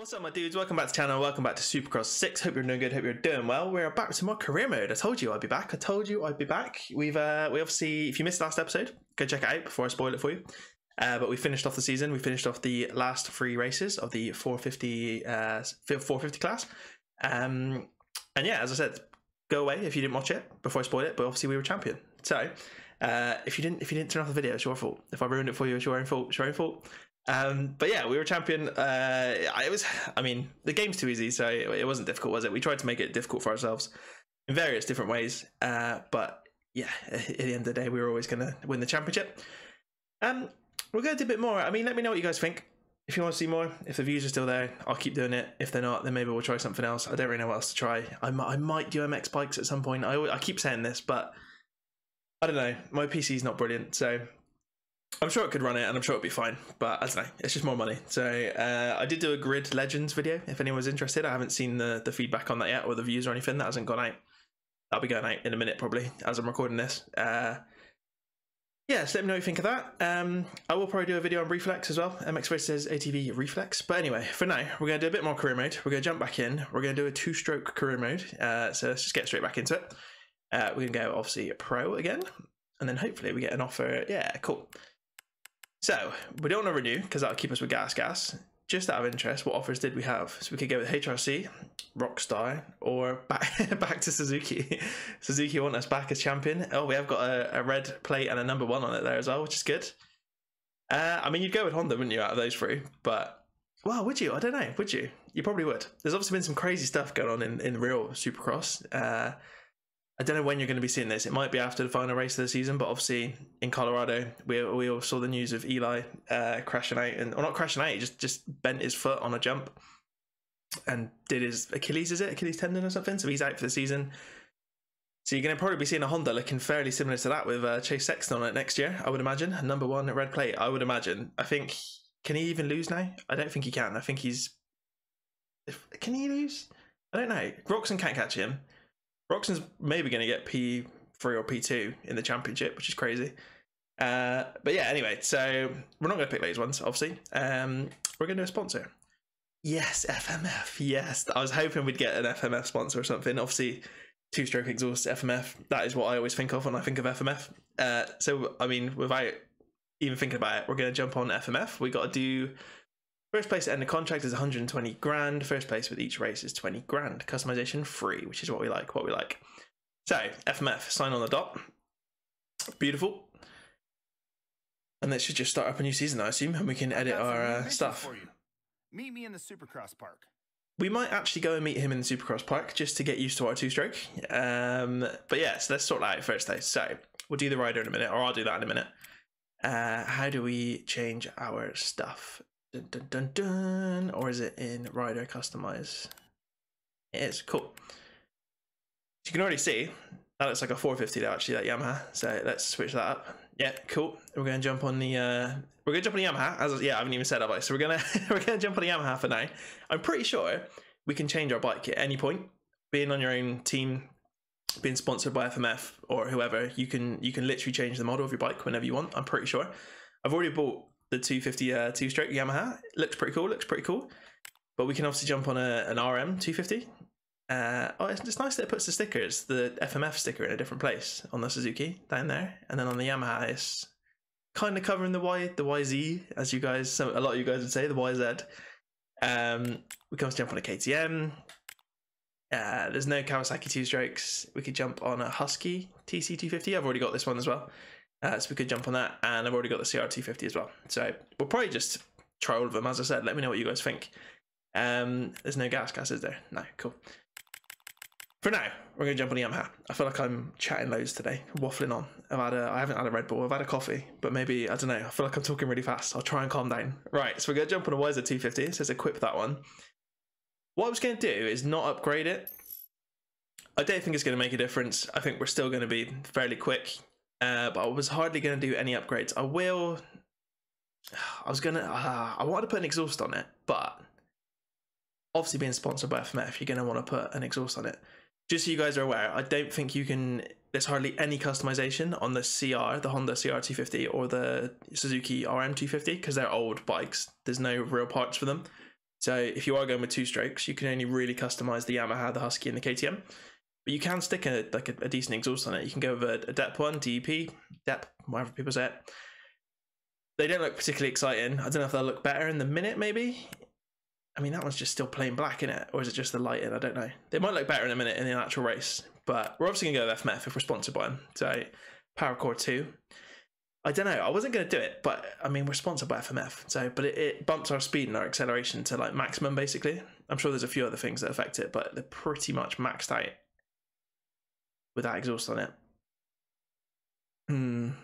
What's up, my dudes? Welcome back to the channel. Welcome back to Supercross 6. Hope you're doing good. Hope you're doing well. We're back to more career mode. I told you I'd be back. We obviously, if you missed last episode, go check it out before I spoil it for you. But we finished off the season. We finished off the last 3 races of the 450 class. And yeah, as I said, go away if you didn't watch it before I spoil it. But obviously we were champion. So if you didn't turn off the video, it's your fault. If I ruined it for you, it's your own fault. It's your own fault. But yeah, we were champion. I mean, the game's too easy, so it wasn't difficult, was it? We tried to make it difficult for ourselves in various different ways. But yeah, at the end of the day, we were always going to win the championship. We're going to do a bit more. I mean, let me know what you guys think. If you want to see more, if the views are still there, I'll keep doing it. If they're not, then maybe we'll try something else. I don't really know what else to try. I might do MX bikes at some point. I keep saying this, but I don't know. My PC's not brilliant, so I'm sure it could run it, and I'm sure it'll be fine, but I don't know, it's just more money. So I did do a Grid Legends video, if anyone's interested. I haven't seen the feedback on that yet, or the views or anything. That hasn't gone out. That'll be going out in a minute, probably, as I'm recording this. Yeah, so let me know what you think of that. I will probably do a video on Reflex as well, MX Races ATV Reflex. But anyway, for now, we're going to do a bit more career mode. We're going to jump back in. We're going to do a 2-stroke career mode. So let's just get straight back into it. We're going to go, obviously, Pro again, and then hopefully we get an offer. Yeah, cool. So, we don't want to renew, because that'll keep us with gas. Just out of interest, what offers did we have? So we could go with HRC, Rockstar, or back to Suzuki. Suzuki want us back as champion. Oh, we have got a red plate and a number 1 on it there as well, which is good. I mean, you'd go with Honda, wouldn't you, out of those 3? But, well, would you? I don't know. Would you? You probably would. There's obviously been some crazy stuff going on in real Supercross. I don't know when you're going to be seeing this. It might be after the final race of the season, but obviously in Colorado, we all saw the news of Eli crashing out, or not crashing out, he just bent his foot on a jump and did his Achilles, is it? Achilles tendon or something? So he's out for the season. So you're going to probably be seeing a Honda looking fairly similar to that with Chase Sexton on it next year, I would imagine. Number 1 red plate, I would imagine. I think, can he even lose now? I don't think he can. I think he's... Can he lose? I don't know. Roxon can't catch him. Roxon's maybe going to get P3 or P2 in the championship, which is crazy. But yeah, anyway, so we're not going to pick those ones, obviously. We're going to do a sponsor. Yes, FMF. Yes, I was hoping we'd get an FMF sponsor or something. Obviously, 2-stroke exhaust FMF. That is what I always think of when I think of FMF. So, I mean, without even thinking about it, we're going to jump on FMF. We got to do... First place at end of contract is 120 grand. First place with each race is 20 grand. Customization free, which is what we like. So, FMF, sign on the dot. Beautiful. And that should just start up a new season, I assume, and we can edit our stuff. Meet me in the Supercross park. We might actually go and meet him in the Supercross park just to get used to our 2-stroke. But yeah, so let's sort that out first though. So, we'll do the rider in a minute, or I'll do that in a minute. How do we change our stuff? Dun, dun, dun, dun. Or is it in rider customize? It is. Cool. You can already see that looks like a 450 though, actually, that Yamaha. So let's switch that up. Yeah, cool. We're gonna jump on the Yamaha. I haven't even said that, so we're gonna jump on the Yamaha for now. I'm pretty sure we can change our bike at any point. Being on your own team, being sponsored by FMF or whoever, you can literally change the model of your bike whenever you want. I'm pretty sure. I've already bought the 250 2-stroke Yamaha. It looks pretty cool. But we can obviously jump on an RM 250. Oh, it's nice that it puts the stickers, the FMF sticker, in a different place on the Suzuki down there, and then on the Yamaha it's kind of covering the YZ, as you guys, a lot of you guys would say, the YZ. We can also jump on a KTM. There's no Kawasaki 2-strokes. We could jump on a Husky TC250. I've already got this one as well. So we could jump on that, and I've already got the CR250 as well. So we'll probably just try all of them. As I said, let me know what you guys think. There's no gas, is there? No, cool. For now, we're going to jump on the Yamaha. I feel like I'm chatting loads today, waffling on. I haven't had a Red Bull, I've had a coffee, but maybe, I don't know, I feel like I'm talking really fast. I'll try and calm down. Right, so we're going to jump on a Wiser 250. It says equip that one. What I was going to do is not upgrade it. I don't think it's going to make a difference. I think we're still going to be fairly quick. But I was hardly going to do any upgrades. I wanted to put an exhaust on it, but obviously being sponsored by FMF, you're going to want to put an exhaust on it. Just so you guys are aware, I don't think you can, there's hardly any customization on the CR, the Honda CR250 or the Suzuki RM250, because they're old bikes. There's no real parts for them. So if you are going with 2 strokes, you can only really customize the Yamaha, the Husky, and the KTM. But you can stick a decent exhaust on it. You can go with a DEP one, DEP, DEP, whatever people say it. They don't look particularly exciting. I don't know if they'll look better in the minute, maybe. I mean, that one's just still plain black, isn't it? Or is it just the lighting? I don't know. They might look better in a minute in the actual race. But we're obviously going to go with FMF if we're sponsored by them. So, Paracord 2. I don't know. I wasn't going to do it, but I mean, we're sponsored by FMF. So, but it bumps our speed and our acceleration to like maximum, basically. I'm sure there's a few other things that affect it, but they're pretty much maxed out with that exhaust on it. I'm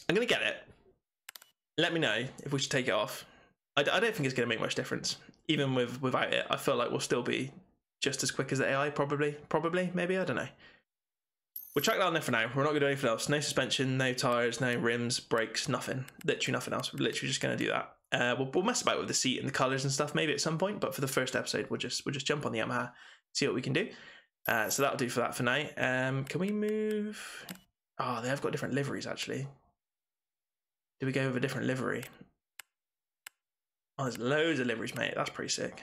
going to get it. Let me know if we should take it off. I don't think it's going to make much difference. Even without it, I feel like we'll still be just as quick as the AI, probably, maybe, I don't know. We'll track that on there for now. We're not going to do anything else. No suspension, no tyres, no rims, brakes, nothing. Literally nothing else. We're literally just going to do that. We'll mess about with the seat and the colours and stuff maybe at some point, but for the first episode, we'll just jump on the Yamaha, see what we can do. So that'll do for that for now. Can we move? Oh, they have got different liveries, actually. Do we go with a different livery? Oh, there's loads of liveries, mate. That's pretty sick.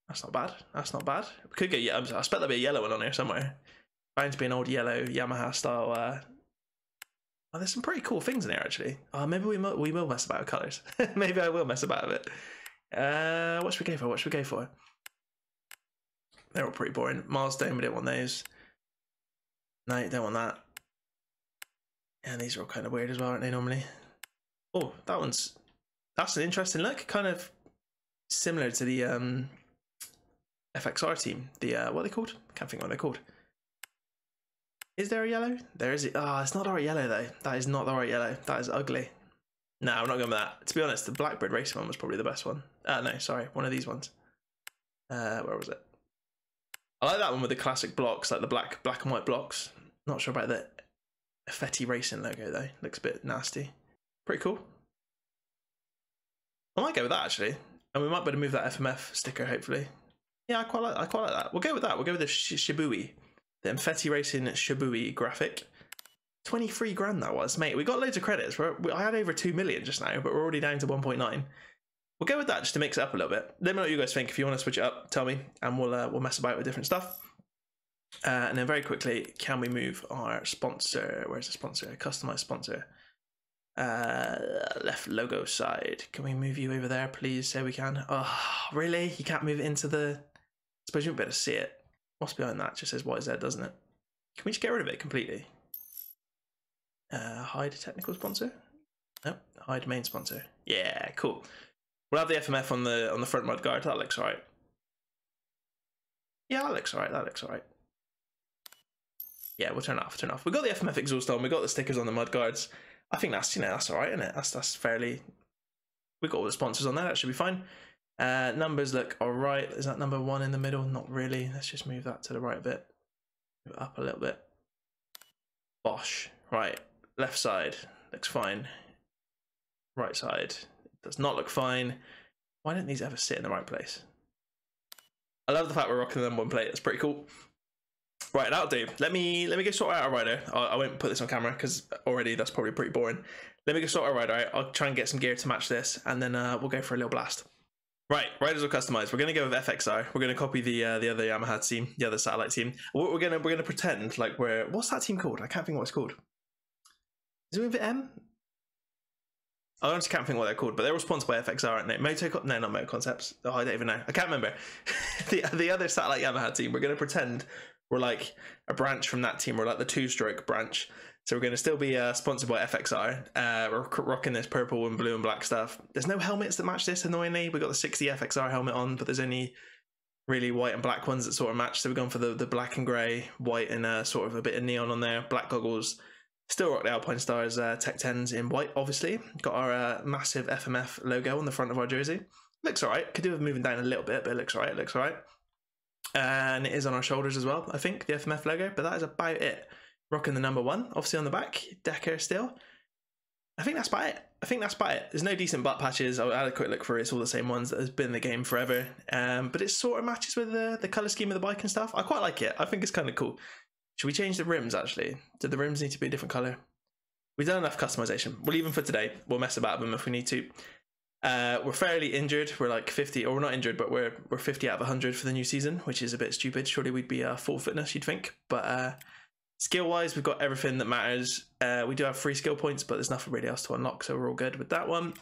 That's not bad. That's not bad. We could get, I expect there'll be a yellow one on here somewhere. Bound to be an old yellow Yamaha style. Oh, there's some pretty cool things in here, actually. Oh, maybe we will mess about with colours. Maybe I will mess about with it. What should we go for? What should we go for? They're all pretty boring. Milestone, we don't want those. No, don't want that. And these are all kind of weird as well, aren't they, normally? Oh, that's an interesting look. Kind of similar to the FXR team. The what are they called? Can't think what they're called. Is there a yellow? There is. Ah, it's not the right yellow though. That is not the right yellow. That is ugly. No, I'm not going with that. To be honest, the Blackbird Racing one was probably the best one. No, sorry, one of these ones. Where was it? I like that one with the classic blocks, like the black and white blocks. Not sure about the Fetty Racing logo though. Looks a bit nasty. Pretty cool. I might go with that actually, and we might be able to move that FMF sticker hopefully. Yeah, I quite like that. We'll go with that. We'll go with the Shibui, the Fetty Racing Shibui graphic. 23 grand that was, mate. We got loads of credits. I had over 2 million just now, but we're already down to 1.9. We'll go with that just to mix it up a little bit. Let me know what you guys think. If you want to switch it up, tell me, and we'll mess about with different stuff. And then very quickly, can we move our sponsor? Where's the sponsor? Customize sponsor. Left logo side. Can we move you over there, please? Say we can. Oh, really? You can't move it into the... I suppose you won't be able to see it. What's behind that? Just says YZ, doesn't it? Can we just get rid of it completely? Hide technical sponsor? Nope. Hide main sponsor. Yeah, cool. We'll have the FMF on the front mudguard. That looks alright. Yeah, that looks alright. That looks alright. Yeah, we'll turn it off. Turn it off. We've got the FMF exhaust on. We've got the stickers on the mudguards. I think that's, you know, that's alright, isn't it? That's fairly... We've got all the sponsors on there. That should be fine. Numbers look alright. Is that number 1 in the middle? Not really. Let's just move that to the right a bit. Move it up a little bit. Bosh. Right. Left side. Looks fine. Right side. Does not look fine. Why don't these ever sit in the right place? I love the fact we're rocking them one plate. That's pretty cool. Right, that'll do. Let me go sort out a rider. I won't put this on camera because already that's probably pretty boring. Let me go sort out a rider out. I'll try and get some gear to match this, and then we'll go for a little blast. Right, riders are customized. We're going to go with FXR. We're going to copy the other Yamaha team, the other satellite team. We're going to pretend like what's that team called? I can't think what it's called. Is it with M? I just can't think what they're called, but they're all sponsored by FXR, aren't they? No, not Moto Concepts. Oh, I don't even know. I can't remember. the other satellite Yamaha team. We're going to pretend we're like a branch from that team. We're like the 2-stroke branch. So we're going to still be sponsored by FXR. We're rocking this purple and blue and black stuff. There's no helmets that match this, annoyingly. We've got the 60 FXR helmet on, but there's only really white and black ones that sort of match. So we've gone for the black and grey, white and sort of a bit of neon on there. Black goggles. Still rock the Alpine Stars Tech 10s in white, obviously. Got our massive FMF logo on the front of our jersey. Looks alright. Could do with moving down a little bit, but it looks alright. It looks alright. And it is on our shoulders as well, I think, the FMF logo. But that is about it. Rocking the number 1, obviously on the back. Decker still. I think that's about it. There's no decent butt patches. I had a quick look for it. It's all the same ones that has been in the game forever. But it sort of matches with the colour scheme of the bike and stuff. I quite like it. I think it's kind of cool. Should we change the rims, actually? Do the rims need to be a different colour? We've done enough customization. We'll leave them for today. We'll mess about with them if we need to. We're fairly injured. We're like 50, or we're not injured, but we're 50 out of 100 for the new season, which is a bit stupid. Surely we'd be full fitness, you'd think. But skill-wise, we've got everything that matters. We do have 3 skill points, but there's nothing really else to unlock, so we're all good with that one.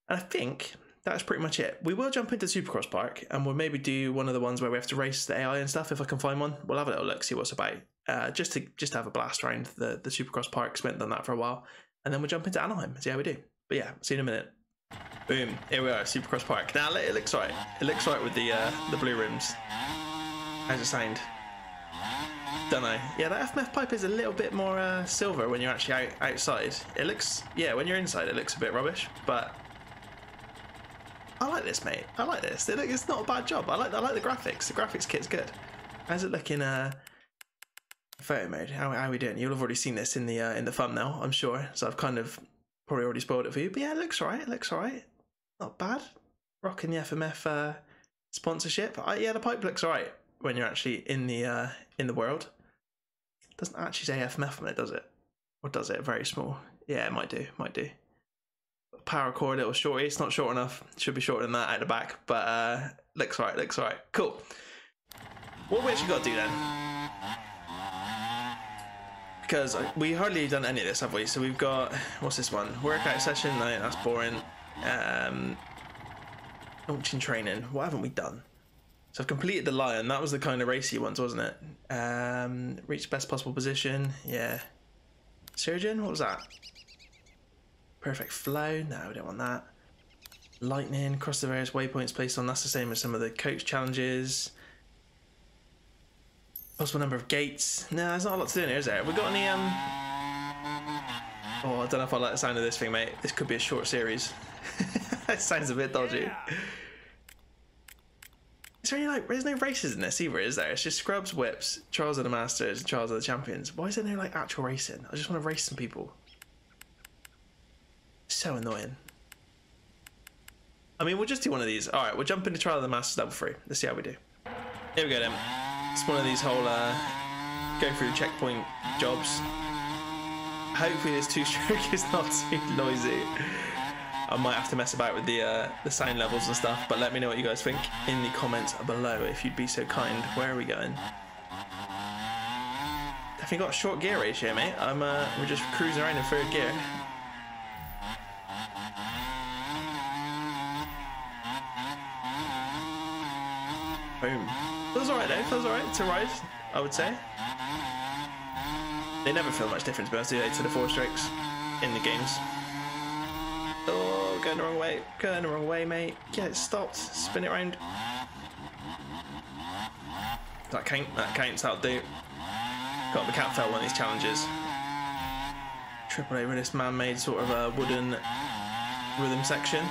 And I think that's pretty much it. We will jump into Supercross Park, and we'll maybe do one of the ones where we have to race the AI and stuff, if I can find one. We'll have a little look, see what's about. Just to have a blast around the Supercross Park. Spent done that for a while. And then we'll jump into Anaheim and see how we do. But yeah, see you in a minute. Boom, here we are, Supercross Park. Now it looks right. It looks right with the blue rims. How's it sound? Don't know. Yeah, that FMF pipe is a little bit more silver when you're actually outside. It looks, yeah, when you're inside it looks a bit rubbish, but I like this, mate. I like this. It's not a bad job. I like the graphics. The graphics kit's good. How's it look in photo mode? How are we doing? You'll have already seen this in the thumbnail, I'm sure. So I've kind of probably already spoiled it for you. But yeah, it looks alright. It looks alright. Not bad. Rocking the FMF sponsorship. Yeah, the pipe looks alright when you're actually in the world. It doesn't actually say FMF on it, does it? Or does it? Very small. Yeah, it might do. Might do. Power cord, little shorty. It's not short enough. Should be shorter than that at the back. But looks alright. Looks alright. Cool. What we actually got to do then? Because we hardly done any of this, have we? So we've got, what's this one? Workout session. No, that's boring. Launching training. What haven't we done? So I've completed the Lion. That was the kind of racy ones, wasn't it? Reach best possible position. Yeah. Surgeon. What was that? Perfect flow. No, we don't want that. Lightning. Cross the various waypoints placed on. That's the same as some of the coach challenges. Possible number of gates. No, there's not a lot to do in here, is there? Have we got any Oh, I don't know if I like the sound of this thing, mate. This could be a short series. It sounds a bit dodgy. Yeah. Is there any, there's no races in this either, is there? It's just scrubs, whips, trials of the masters, trials of the champions. Why is there no like actual racing? I just want to race some people. So annoying. I mean, we'll just do one of these. Alright, we'll jump into trial of the masters level 3. Let's see how we do. Here we go then. It's one of these whole go through checkpoint jobs. Hopefully this two-stroke is not too noisy. I might have to mess about with the sound levels and stuff, but let me know what you guys think in the comments below if you'd be so kind. Where are we going? Definitely got a short gear ratio, mate. We're just cruising around in 3rd gear. Boom. Feels alright though, feels alright to ride, I would say. They never feel much different, to be honest, do they, to the 4-strokes in the games. Oh, going the wrong way. Going the wrong way, mate. Get it stopped. Spin it around. That counts, that'll do. We can't fail one of these challenges. Triple A with this man-made sort of wooden rhythm section.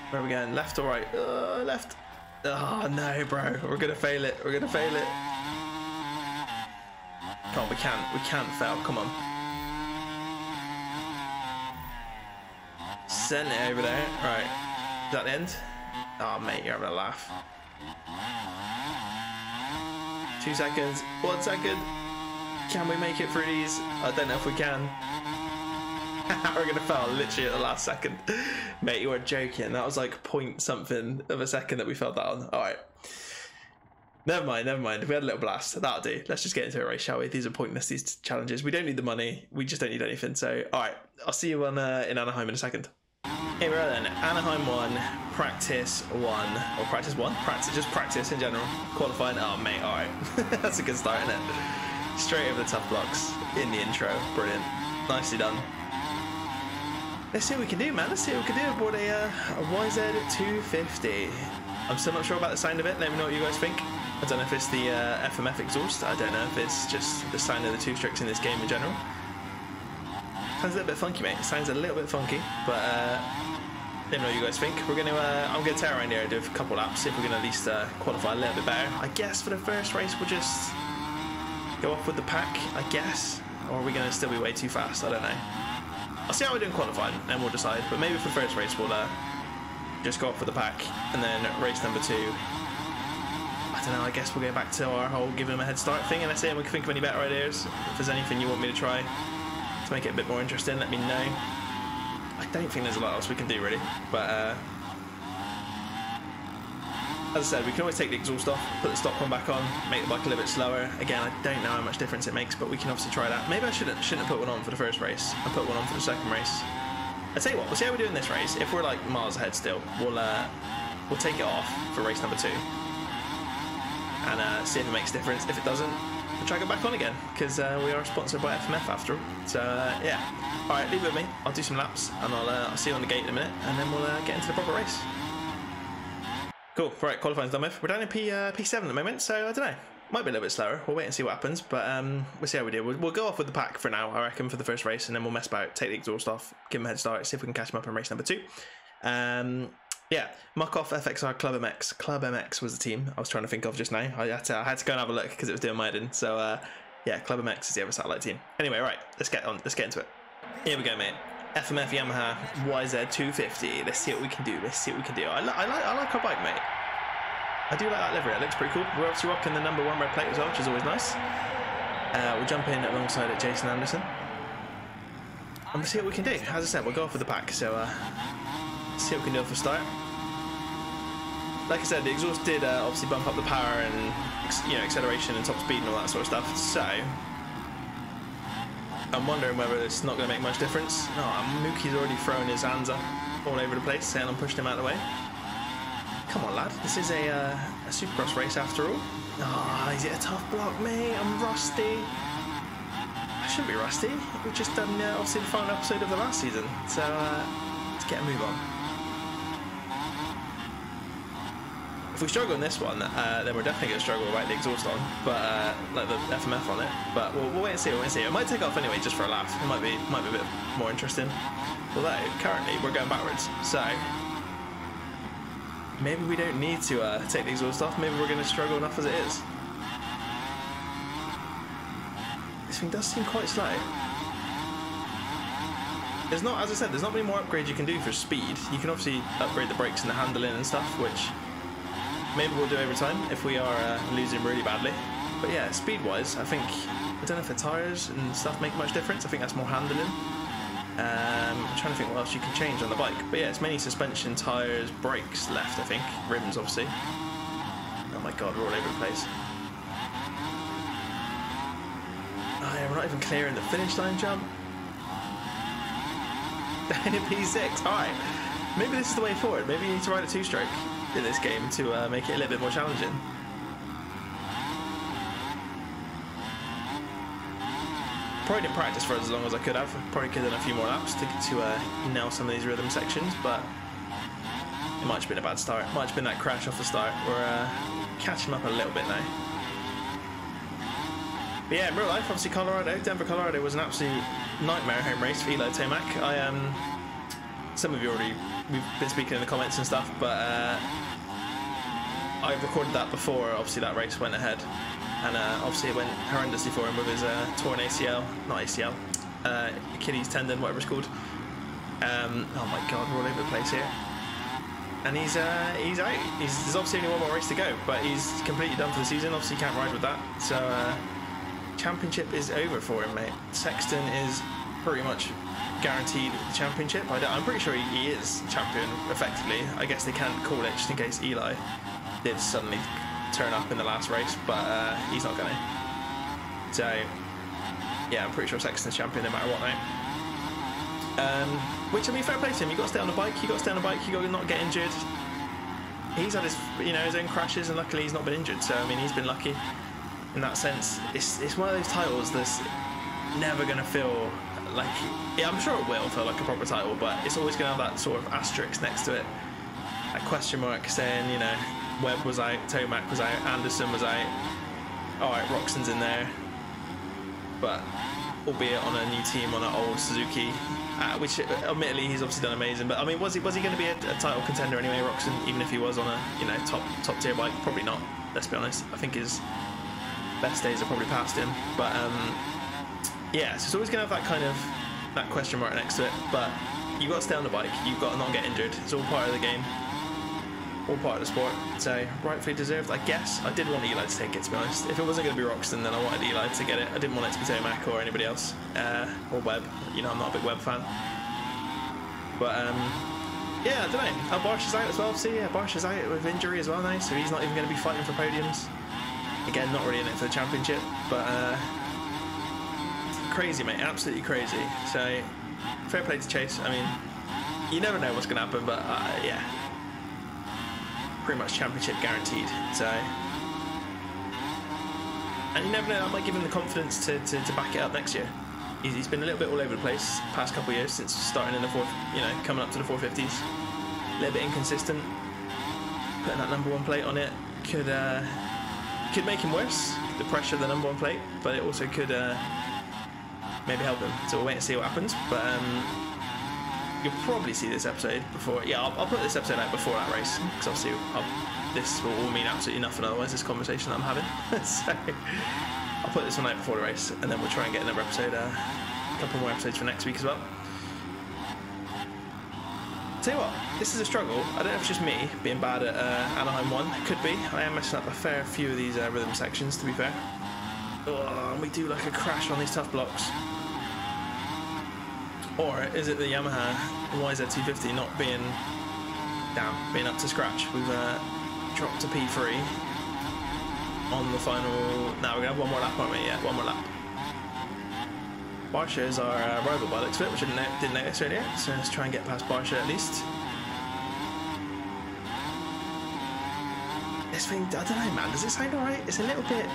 Where are we going? Left or right? Left. Oh no, bro. We're gonna fail it. We're gonna fail it. Come on, we can't fail. Come on. Send it over there. Right. Is that the end? Oh mate, you're having a laugh. 2 seconds. 1 second. Can we make it through these? I don't know if we can. We're gonna fail literally at the last second. Mate, you were joking. That was like point something of a second that we failed that on. Alright. Never mind. We had a little blast. That'll do. Let's just get into a race, shall we? These are pointless, these challenges. We don't need the money. We just don't need anything. So, alright. I'll see you in Anaheim in a second. Here we are then. Anaheim 1, practice 1. Or practice 1? Just practice in general. Qualifying. Oh, mate, alright. That's a good start, isn't it? Straight over the tough blocks in the intro. Brilliant. Nicely done. Let's see what we can do, man. Let's see what we can do aboard a YZ250. I'm still not sure about the sound of it. Let me know what you guys think. I don't know if it's the FMF exhaust. I don't know if it's just the sound of the 2-strokes in this game in general. Sounds a little bit funky, mate. Sounds a little bit funky, but let me know what you guys think. We're gonna, I'm gonna tear around here and do a couple laps, see if we can at least qualify a little bit better. I guess for the first race we'll just go off with the pack, I guess. Or are we gonna still be way too fast? I don't know. I'll see how we do in qualifying, and we'll decide. But maybe for the first race, we'll just go off with the pack, and then race number 2. I don't know. I guess we'll go back to our whole give him a head start thing, and let's see if we can think of any better ideas. If there's anything you want me to try, to make it a bit more interesting, let me know. I don't think there's a lot else we can do really, but as I said, we can always take the exhaust off, put the stock one back on, make the bike a little bit slower. Again, I don't know how much difference it makes, but we can obviously try that. Maybe I shouldn't have put one on for the first race and put one on for the second race. I'll tell you what, we'll see how we do in this race. If we're like miles ahead still, we'll take it off for race number 2 and see if it makes a difference. If it doesn't, we'll drag it back on again because we are sponsored by FMF after all. So yeah, all right, leave it with me. I'll do some laps and I'll see you on the gate in a minute, and then we'll get into the proper race. Cool. Right, qualifying's done with. We're down in P7 at the moment, so I don't know. Might be a little bit slower. We'll wait and see what happens, but we'll see how we do. We'll go off with the pack for now, I reckon, for the first race, and then we'll mess about, take the exhaust off, give him a head start, see if we can catch him up in race number 2. Yeah, muck off FXR Club MX. Club MX was the team I was trying to think of just now. I had to go and have a look because it was doing my head in. So yeah, Club MX is the other satellite team. Anyway, right, let's get into it. Here we go, mate. FMF Yamaha YZ250. Let's see what we can do. I like our bike, mate. I do like that livery. It looks pretty cool. We're obviously rocking the number 1 red plate as well, which is always nice. We'll jump in alongside it, Jason Anderson, and we'll see what we can do. As I said, we'll go off with the pack. So see what we can do for a start. Like I said, the exhaust did obviously bump up the power and acceleration and top speed and all that sort of stuff. So I'm wondering whether it's not going to make much difference. Oh, Mookie's already thrown his hands up all over the place, saying I'm pushing him out of the way. Come on, lad. This is a Supercross race after all. Oh, is it a tough block, mate? I'm rusty. I shouldn't be rusty. We've just done obviously the final episode of the last season. So let's get a move on. If we struggle in this one, then we're definitely going to struggle without the exhaust on, but like the FMF on it. But we'll wait and see. It might take off anyway, just for a laugh. It might be a bit more interesting. Although currently we're going backwards, so maybe we don't need to take the exhaust off. Maybe we're going to struggle enough as it is. This thing does seem quite slow. There's not, as I said, there's not many more upgrades you can do for speed. You can obviously upgrade the brakes and the handling and stuff, which maybe we'll do over time if we are losing really badly. But yeah, speed-wise, I don't know if the tyres and stuff make much difference. I think that's more handling. I'm trying to think what else you can change on the bike. But yeah, it's mainly suspension, tyres, brakes left, I think. Rims, obviously. Oh my god, we're all over the place. Oh yeah, we're not even clearing the finish line jump. Down in P6, alright. Maybe this is the way forward. Maybe you need to ride a 2-stroke in this game to make it a little bit more challenging. Probably didn't practice for as long as I could have. Probably could have done a few more laps to nail some of these rhythm sections, but it might have been a bad start. It might have been that crash off the start. We're catching up a little bit now. But yeah, in real life, obviously Denver, Colorado was an absolute nightmare home race for Eli Tomac. Some of you we've been speaking in the comments and stuff, but I recorded that before obviously that race went ahead. And obviously it went horrendously for him with his torn Achilles tendon, whatever it's called. Oh my god, we're all over the place here. And he's out. There's obviously only one more race to go, but he's completely done for the season. Obviously he can't ride with that. So championship is over for him, mate. Sexton is pretty much guaranteed the championship. I'm pretty sure he is champion, effectively. I guess they can't call it just in case Eli did suddenly turn up in the last race, but he's not going to. So yeah, I'm pretty sure Sexton's champion no matter what now. Which, I mean, fair play to him. You got to stay on the bike. You got to not get injured. He's had his his own crashes, and luckily he's not been injured. So I mean, he's been lucky in that sense. It's one of those titles that's never going to feel like, yeah, I'm sure it will feel like a proper title, but it's always going to have that sort of asterisk next to it, that question mark saying, Webb was out, Tomac was out, Anderson was out. Alright, Roxon's in there, but albeit on a new team, on an old Suzuki, which admittedly he's obviously done amazing. But I mean, was he going to be a title contender anyway, Roxon? Even if he was on a top tier bike, probably not. Let's be honest. I think his best days are probably past him. But yeah, so it's always going to have that question mark next to it. But you've got to stay on the bike. You've got to not get injured. It's all part of the game. all part of the sport, so rightfully deserved, I guess. I did want Eli to take it, to be honest. If it wasn't going to be Roxton, then I wanted Eli to get it. I didn't want it to be Tomac or anybody else, or Webb. You know, I'm not a big Webb fan. But, yeah, I don't know. Barsh is out as well, obviously. Yeah, Barsh is out with injury as well now, so he's not even going to be fighting for podiums. Again, not really in it for the championship, but crazy, mate. Absolutely crazy. So, fair play to Chase. I mean, you never know what's going to happen, but yeah. Pretty much championship guaranteed. So, and you never know, that might give him the confidence to back it up next year. He's been a little bit all over the place past couple of years since starting in the coming up to the 450s. A little bit inconsistent. Putting that number 1 plate on it could make him worse, the pressure of the number 1 plate, but it also could maybe help him. So we'll wait and see what happens. But you'll probably see this episode before. Yeah, I'll put this episode out before that race, because obviously this will all mean absolutely nothing otherwise, this conversation that I'm having. So I'll put this one out before the race, and then we'll try and get another episode, a couple more episodes for next week as well. Tell you what, this is a struggle. I don't know if it's just me being bad at Anaheim 1. It could be. I am messing up a fair few of these rhythm sections, to be fair. Oh, and we do like a crash on these tough blocks. Or is it the Yamaha YZ250 not being up to scratch? We've dropped to P3 on the final. Now we're gonna have one more lap, aren't we? Yeah, one more lap. Barsha is our rival by the looks of it, which I didn't notice earlier. So let's try and get past Barsha at least. This thing, I don't know, man. Does it sound alright? It's a little bit.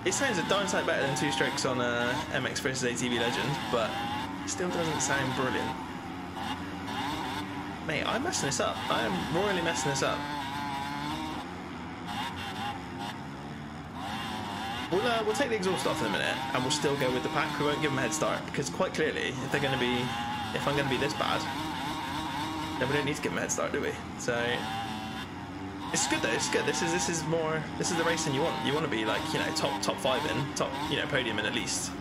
It sounds a darn sight better than 2 strokes on MX versus ATV Legend, but it still doesn't sound brilliant. Mate, I'm messing this up. I am royally messing this up. We'll take the exhaust off in a minute, and we'll still go with the pack. We won't give them a head start, because quite clearly, if I'm going to be this bad, then we don't need to give them a head start, do we? So. It's good though. It's good. This is the racing you want. You want to be like, you know, top 5 in, top, you know, podium in at least.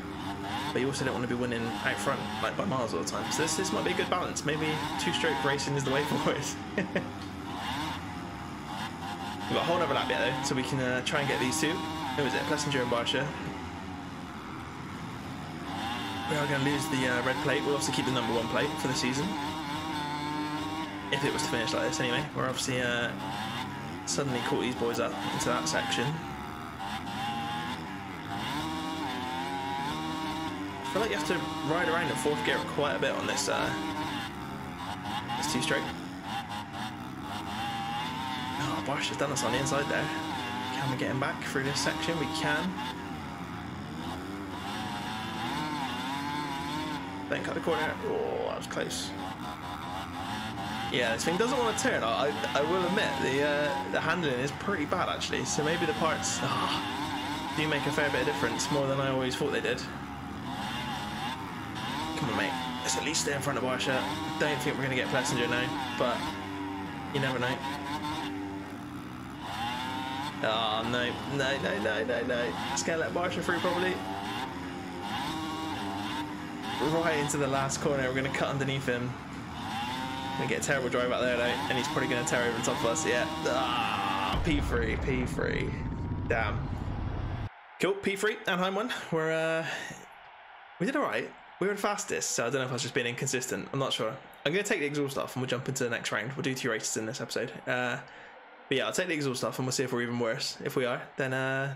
But you also don't want to be winning out front like by miles all the time. So this might be a good balance. Maybe 2-stroke racing is the way forward. We've got a whole other lap yet though, so we can try and get these 2. Who is it? Plessinger and Barsha. We are going to lose the red plate. We'll also keep the number 1 plate for the season. If it was to finish like this anyway. We're obviously suddenly caught these boys up into that section. I feel like you have to ride around in 4th gear quite a bit on this 2-stroke. Oh, Barsh has done us on the inside there. Can we get him back through this section? We can. Don't cut the corner. Oh, that was close. Yeah, this thing doesn't want to turn. I will admit the handling is pretty bad actually. So maybe the parts do make a fair bit of difference, more than I always thought they did. Come on, mate. Let's at least stay in front of Barsha. Don't think we're going to get Plessinger now, but you never know. Oh no! It's going to let Barsha through probably. Right into the last corner. We're going to cut underneath him. Gonna get a terrible drive out there though, and he's probably gonna tear over the top of us. Yeah. P3. Damn. Cool. P3. Anaheim 1. We did all right. We were the fastest, so I don't know if I was just being inconsistent. I'm not sure. I'm gonna take the exhaust off, and we'll jump into the next round. We'll do 2 races in this episode. But yeah, I'll take the exhaust off, and we'll see if we're even worse. If we are, then I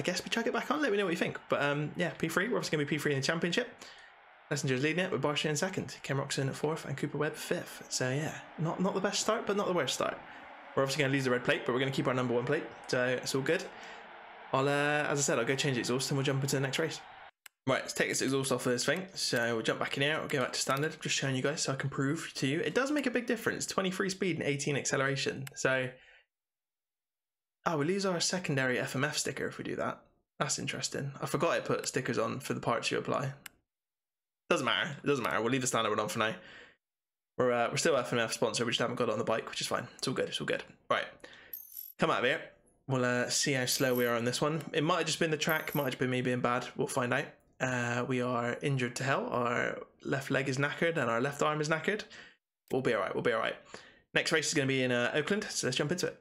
guess we chuck it back on. Let me know what you think. But yeah, P3. We're obviously gonna be P3 in the championship. Messenger's leading it with Barsha in 2nd, Ken Roxon at 4th, and Cooper Webb 5th. So yeah, not the best start, but not the worst start. We're obviously going to lose the red plate, but we're going to keep our number 1 plate, so it's all good. I'll, as I said, I'll go change the exhaust and we'll jump into the next race. Right, let's take this exhaust off of this thing. So we'll jump back in here, we'll go back to standard, just showing you guys so I can prove to you. It does make a big difference, 23 speed and 18 acceleration. So, we lose our secondary FMF sticker if we do that. That's interesting. I forgot I put stickers on for the parts you apply. Doesn't matter. It doesn't matter. We'll leave the standard one on for now. We're still FMF sponsor. We just haven't got it on the bike, which is fine. It's all good. It's all good. Right. Come out of here. We'll see how slow we are on this one. It might have just been the track. Might have just been me being bad. We'll find out. We are injured to hell. Our left leg is knackered and our left arm is knackered. We'll be all right. We'll be all right. Next race is going to be in Oakland, so let's jump into it.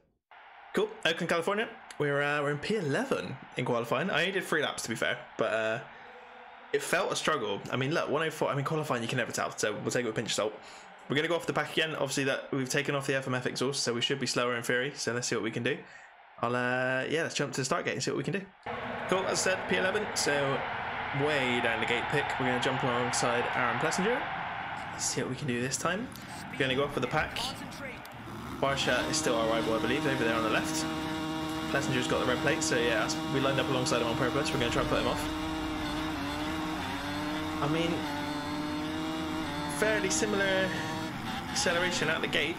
Cool, Oakland, California. We're in P11 in qualifying. I only did 3 laps to be fair, but it felt a struggle. I mean, look, 104. I mean, qualifying you can never tell, so we'll take it with a pinch of salt. We're going to go off the pack again. Obviously, that we've taken off the FMF exhaust, so we should be slower in theory. So let's see what we can do. Yeah, let's jump to the start gate and see what we can do. Cool, as I said, P11. So way down the gate pick, we're going to jump alongside Aaron Plessinger. Let's see what we can do this time. We're going to go off with the pack. Barsha is still our rival, I believe, over there on the left. Plessinger's got the red plate, so yeah, we lined up alongside him on purpose. We're going to try and put him off. I mean, fairly similar acceleration at the gate.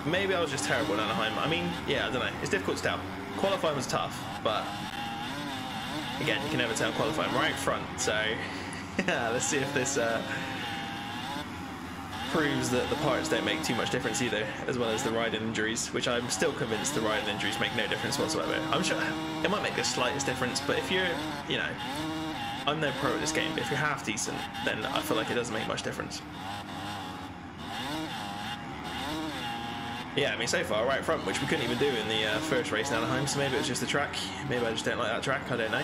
Maybe I was just terrible in Anaheim. I mean, yeah, I don't know. It's difficult to tell. Qualifying was tough, but again, you can never tell qualifying. Right front, so yeah, let's see if this proves that the parts don't make too much difference either, as well as the riding injuries, which I'm still convinced the riding injuries make no difference whatsoever. I'm sure it might make the slightest difference, but if you're, you know, I'm no pro at this game, but if you're half decent, then I feel like it doesn't make much difference. Yeah, I mean, so far, right front, which we couldn't even do in the first race in Anaheim, so maybe it was just the track. Maybe I just don't like that track, I don't know.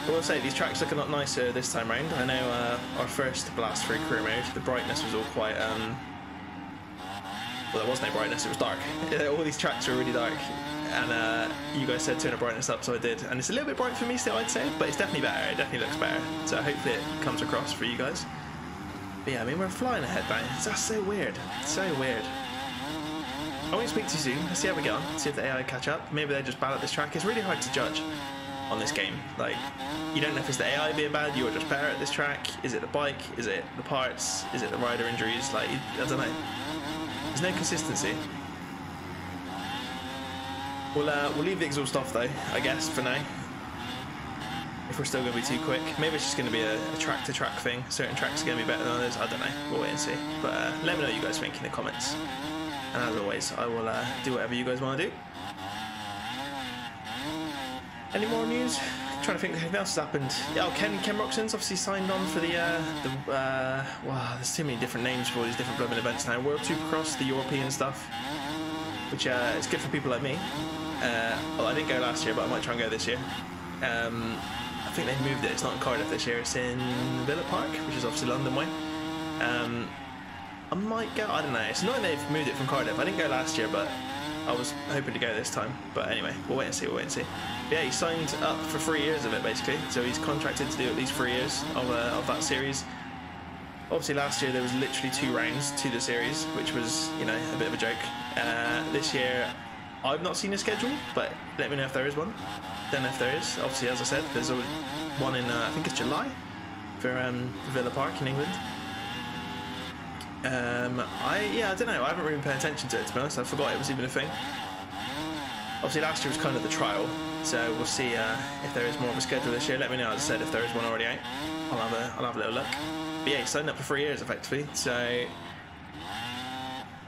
I will say, these tracks look a lot nicer this time round. I know our first blast through career mode, the brightness was all quite, well, there was no brightness, it was dark. All these tracks were really dark, and you guys said turn the brightness up, so I did. And it's a little bit bright for me still, I'd say, but it's definitely better, it definitely looks better. So hopefully it comes across for you guys. But yeah, I mean, we're flying ahead now. That's so weird, so weird. I won't speak too soon, let's see how we get on, see if the AI catch up. Maybe they just bad at this track. It's really hard to judge on this game. Like, you don't know if it's the AI being bad, you're just better at this track. Is it the bike? Is it the parts? Is it the rider injuries? Like, I don't know. There's no consistency. We'll leave the exhaust off though, I guess, for now. If we're still going to be too quick. Maybe it's just going to be a track-to-track thing. Certain tracks are going to be better than others. I don't know. We'll wait and see. But let me know what you guys think in the comments. And as always, I will do whatever you guys want to do. Any more news? I'm trying to think if anything else has happened. Yeah, oh, Ken Roxon's obviously signed on for the wow, there's too many different names for all these different blooming events now. World Supercross, the European stuff, which is good for people like me. Well, I didn't go last year, but I might try and go this year. I think they've moved it. It's not in Cardiff this year. It's in Villa Park, which is obviously London way. I might go. I don't know. It's annoying they've moved it from Cardiff. I didn't go last year, but I was hoping to go this time. But anyway, we'll wait and see. We'll wait and see. But yeah, he signed up for 3 years of it basically. So he's contracted to do at least 3 years of that series. Obviously, last year there was literally 2 rounds to the series, which was, you know, a bit of a joke. This year, I've not seen a schedule, but let me know if there is one. Don't know if there is. Obviously, as I said, there's one in I think it's July for Villa Park in England. I don't know. I haven't really been paying attention to it, to be honest. I forgot it was even a thing. Obviously, last year was kind of the trial, so we'll see if there is more of a schedule this year. Let me know, as I said, if there is one already out. I'll have a little look. But yeah, he signed up for 3 years effectively. So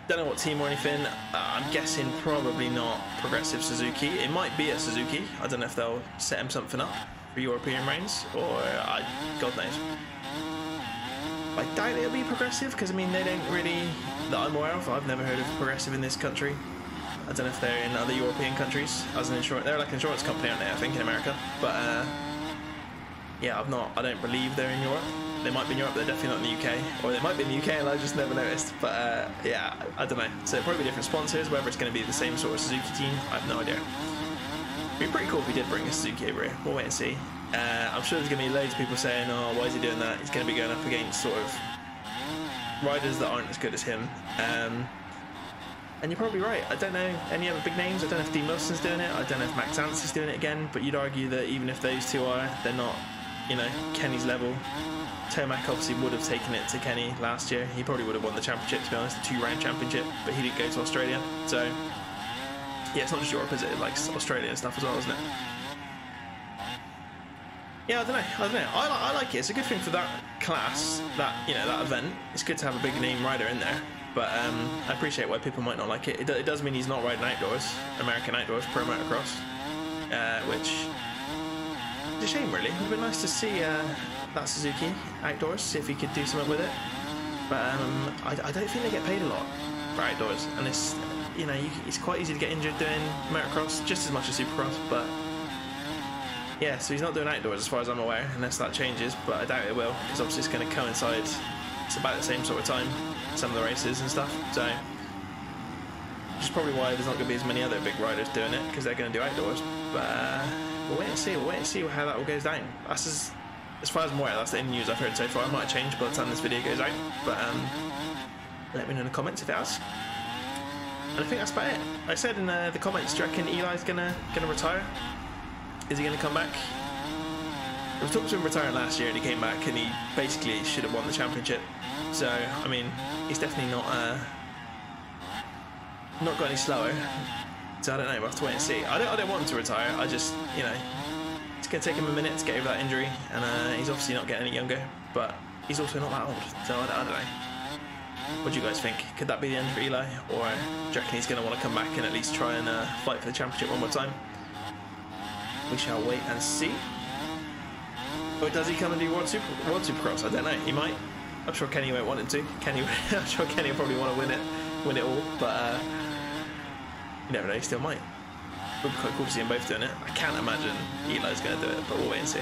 don't know what team or anything. I'm guessing probably not Progressive Suzuki. It might be at Suzuki. I don't know if they'll set him something up for European reigns, or God knows. I doubt it'll be Progressive, because I mean, they don't really, that I'm aware of, I've never heard of Progressive in this country. I don't know if they're in other European countries as an insurance. They're like an insurance company, aren't they? I think in America. But yeah, I don't believe they're in Europe. They might be in Europe, they're definitely not in the UK, or they might be in the UK and I just never noticed. But yeah, I don't know. So it'll probably be different sponsors. Whether it's going to be the same sort of Suzuki team, I have no idea. It'd be pretty cool if he did bring a Suzuki over here. We'll wait and see. I'm sure there's going to be loads of people saying, oh, why is he doing that? He's going to be going up against sort of riders that aren't as good as him. And you're probably right. I don't know any other big names. I don't know if Dean Wilson's doing it. I don't know if Max Ants is doing it again. But you'd argue that even if those two are, they're not, you know, Kenny's level. Tomac obviously would have taken it to Kenny last year. He probably would have won the championship, to be honest, the 2-round championship. But he didn't go to Australia. So yeah, it's not just Europe, is it? Like Australia and stuff as well, isn't it? Yeah, I don't know. I like it. It's a good thing for that class, that, you know, that event. It's good to have a big name rider in there. But I appreciate why people might not like it. It does mean he's not riding outdoors, American outdoors, pro motocross, which is a shame, really. It would be nice to see that Suzuki outdoors, see if he could do something with it. But I don't think they get paid a lot for outdoors, and it's, you know, it's quite easy to get injured doing motocross, just as much as supercross. But yeah, so he's not doing outdoors as far as I'm aware, unless that changes, but I doubt it will, because obviously it's going to coincide, it's about the same sort of time, some of the races and stuff, so which is probably why there's not going to be as many other big riders doing it, because they're going to do outdoors. But we'll wait and see how that all goes down. That's as far as I'm aware, that's the only news I've heard so far. It might change by the time this video goes out, but let me know in the comments if it has. And I think that's about it. I said in the comments, do you reckon Eli's gonna retire? Is he gonna come back? There was talk to him retiring last year, and he came back, and he basically should have won the championship. So I mean, he's definitely not got any slower. So I don't know. We'll have to wait and see. I don't want him to retire. I just, you know, it's going to take him a minute to get over that injury, and he's obviously not getting any younger, but he's also not that old, so I don't know. What do you guys think? Could that be the end for Eli, or do you reckon he's going to want to come back and at least try and fight for the championship one more time? We shall wait and see. Or does he come and do World Supercross? I don't know. He might. I'm sure Kenny won't want him to. I'm sure Kenny will probably want to win it all, but you never know. He still might. It would be quite cool to see them both doing it. I can't imagine Eli's going to do it, but we'll wait and see.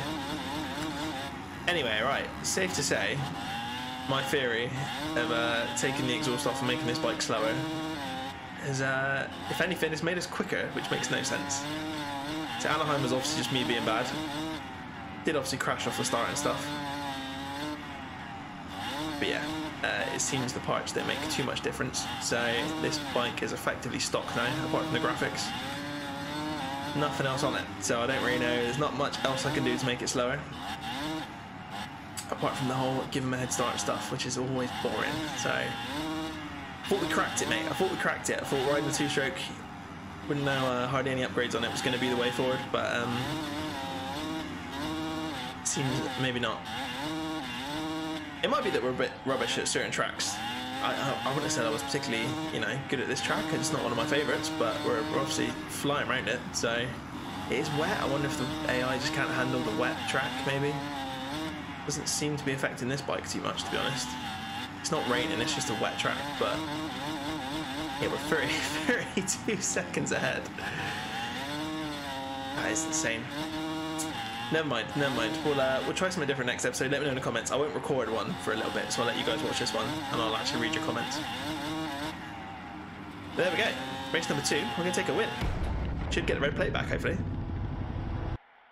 Anyway, right, safe to say, my theory of taking the exhaust off and making this bike slower is, if anything, it's made us quicker, which makes no sense. So Anaheim was obviously just me being bad. Did obviously crash off the start and stuff. But yeah, it seems the parts don't make too much difference. So this bike is effectively stock now, apart from the graphics. Nothing else on it, so I don't really know. There's not much else I can do to make it slower, apart from the whole give him a head start stuff, which is always boring. So I thought we cracked it, mate. I thought we cracked it. I thought riding the two-stroke with no hardly any upgrades on it was going to be the way forward, but seems maybe not. It might be that we're a bit rubbish at certain tracks. I wouldn't have said I was particularly, you know, good at this track. It's not one of my favourites, but we're obviously flying around it, so it is wet. I wonder if the AI just can't handle the wet track, maybe. Doesn't seem to be affecting this bike too much, to be honest. It's not raining, it's just a wet track, but yeah, we're 32 seconds ahead. That is insane. Never mind. We'll try something different next episode. Let me know in the comments. I won't record one for a little bit, so I'll let you guys watch this one, and I'll actually read your comments. There we go. Race number 2. We're going to take a win. Should get the red plate back, hopefully.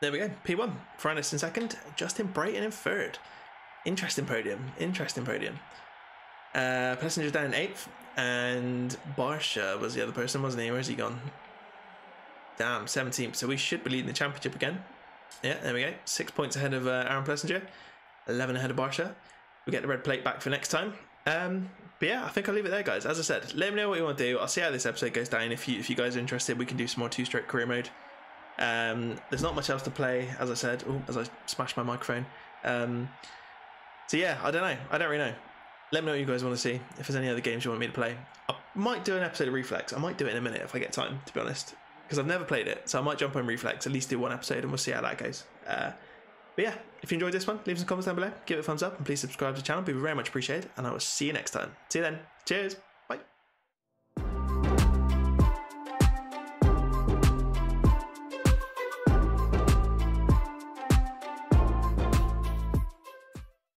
There we go. P1. Francis in second. Justin Brayton in third. Interesting podium. Passenger down in 8th, and Barsha was the other person, wasn't he? Where's he gone? Damn, 17th. So we should be leading the championship again. Yeah, there we go. 6 points ahead of Aaron Plessinger, 11 ahead of Barsha. We get the red plate back for next time. But yeah, I think I'll leave it there, guys. As I said, let me know what you want to do. I'll see how this episode goes down. If you guys are interested, we can do some more two-stroke career mode. There's not much else to play, as I said. Oh, as I smashed my microphone. So yeah, I don't know. I don't really know. Let me know what you guys want to see. If there's any other games you want me to play, I might do an episode of Reflex. I might do it in a minute if I get time, to be honest, because I've never played it. So I might jump on Reflex, at least do one episode, and we'll see how that goes. But yeah, if you enjoyed this one, leave some comments down below, give it a thumbs up, and please subscribe to the channel. It'd be very much appreciated, and I will see you next time. See you then. Cheers.